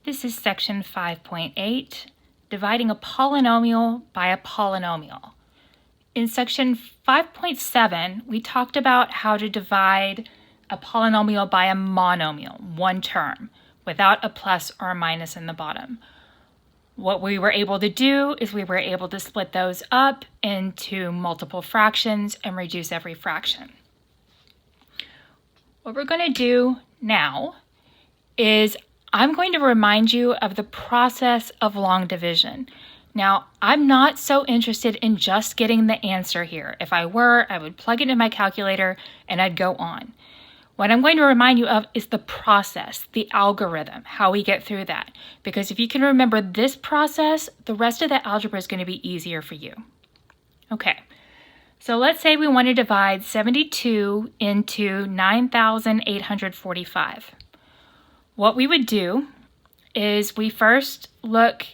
This is section 5.8, dividing a polynomial by a polynomial. In section 5.7, we talked about how to divide a polynomial by a monomial, one term, without a plus or a minus in the bottom. What we were able to do is we were able to split those up into multiple fractions and reduce every fraction. What we're going to do now is I'm going to remind you of the process of long division. Now, I'm not so interested in just getting the answer here. If I were, I would plug it in my calculator and I'd go on. What I'm going to remind you of is the process, the algorithm, how we get through that. Because if you can remember this process, the rest of the algebra is going to be easier for you. Okay, so let's say we want to divide 72 into 9,845. What we would do is we first look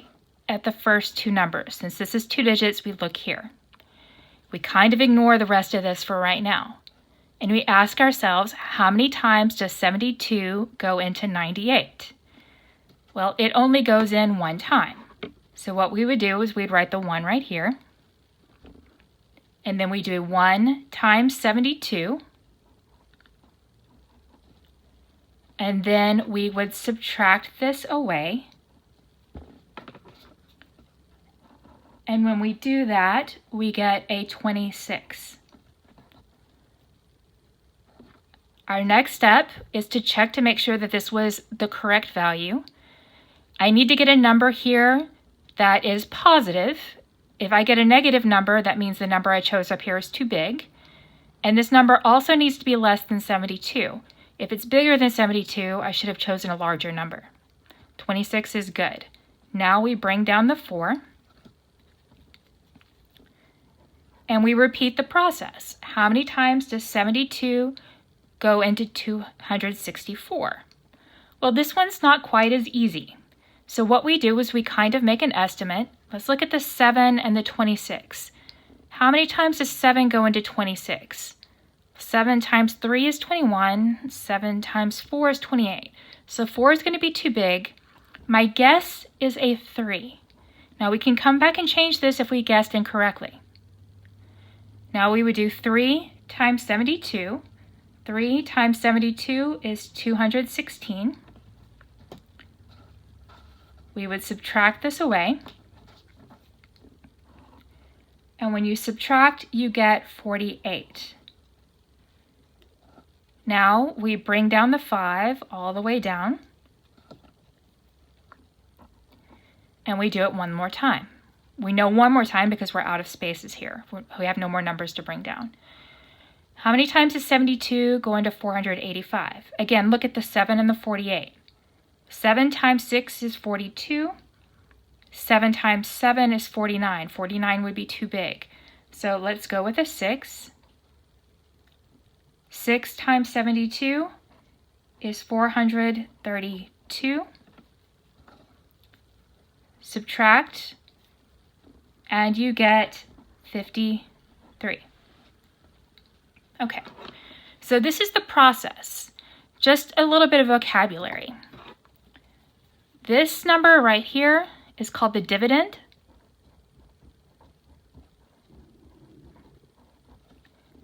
at the first two numbers. Since this is 2 digits, we look here. We kind of ignore the rest of this for right now. And we ask ourselves, how many times does 72 go into 98? Well, it only goes in one time. So what we would do is we'd write the 1 right here. And then we do 1 times 72. And then we would subtract this away. And when we do that, we get a 26. Our next step is to check to make sure that this was the correct value. I need to get a number here that is positive. If I get a negative number, that means the number I chose up here is too big. And this number also needs to be less than 72. If it's bigger than 72, I should have chosen a larger number. 26 is good. Now we bring down the 4. And we repeat the process. How many times does 72 go into 264? Well, this one's not quite as easy. So what we do is we kind of make an estimate. Let's look at the 7 and the 26. How many times does 7 go into 26? 7 times 3 is 21. 7 times 4 is 28. So 4 is going to be too big. My guess is a 3. Now we can come back and change this if we guessed incorrectly. Now we would do 3 times 72. 3 times 72 is 216. We would subtract this away. And when you subtract, you get 48. Now we bring down the 5 all the way down. And we do it one more time. We know one more time because we're out of spaces here. We have no more numbers to bring down. How many times does 72 go into 485? Again, look at the 7 and the 48. 7 times 6 is 42. 7 times 7 is 49. 49 would be too big. So let's go with a 6. 6 times 72 is 432. Subtract, and you get 53. Okay, so this is the process. Just a little bit of vocabulary. This number right here is called the dividend.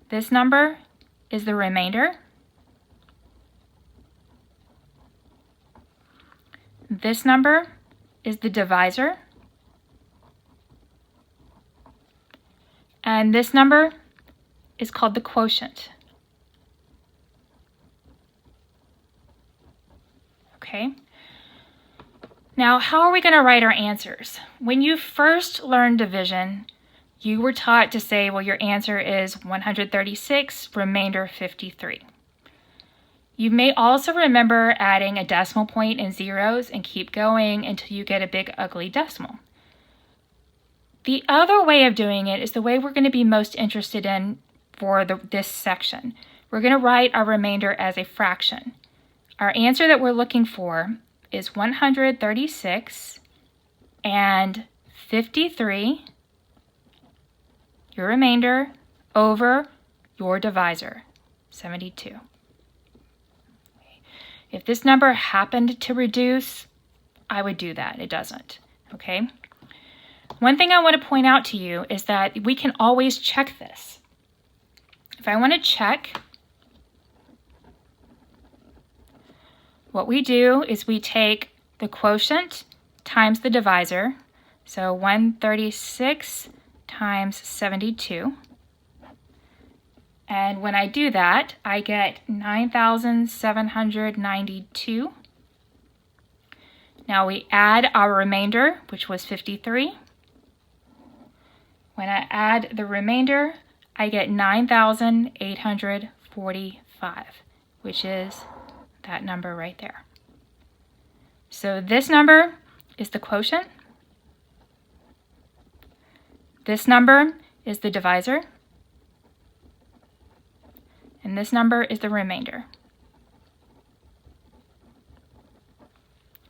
This number is the remainder. This number is the divisor. And this number is called the quotient. Okay. Now, how are we going to write our answers? When you first learned division, you were taught to say, well, your answer is 136, remainder 53. You may also remember adding a decimal point and zeros and keep going until you get a big ugly decimal. The other way of doing it is the way we're going to be most interested in for this section. We're going to write our remainder as a fraction. Our answer that we're looking for is 136 and 53, your remainder, over your divisor, 72. If this number happened to reduce, I would do that. It doesn't. Okay? One thing I want to point out to you is that we can always check this. If I want to check, what we do is we take the quotient times the divisor, so 136 times 72. And when I do that, I get 9,792. Now we add our remainder, which was 53. When I add the remainder, I get 9,845, which is that number right there. So this number is the quotient. This number is the divisor. And this number is the remainder.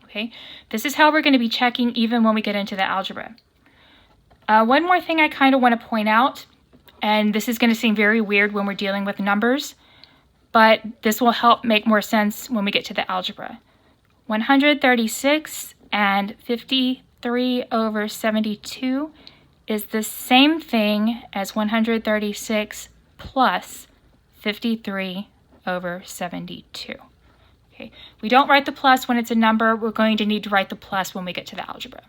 Okay, this is how we're going to be checking even when we get into the algebra. One more thing I kind of want to point out, and this is going to seem very weird when we're dealing with numbers, but this will help make more sense when we get to the algebra. 136 and 53 over 72 is the same thing as 136 plus 53 over 72. Okay, we don't write the plus when it's a number. We're going to need to write the plus when we get to the algebra.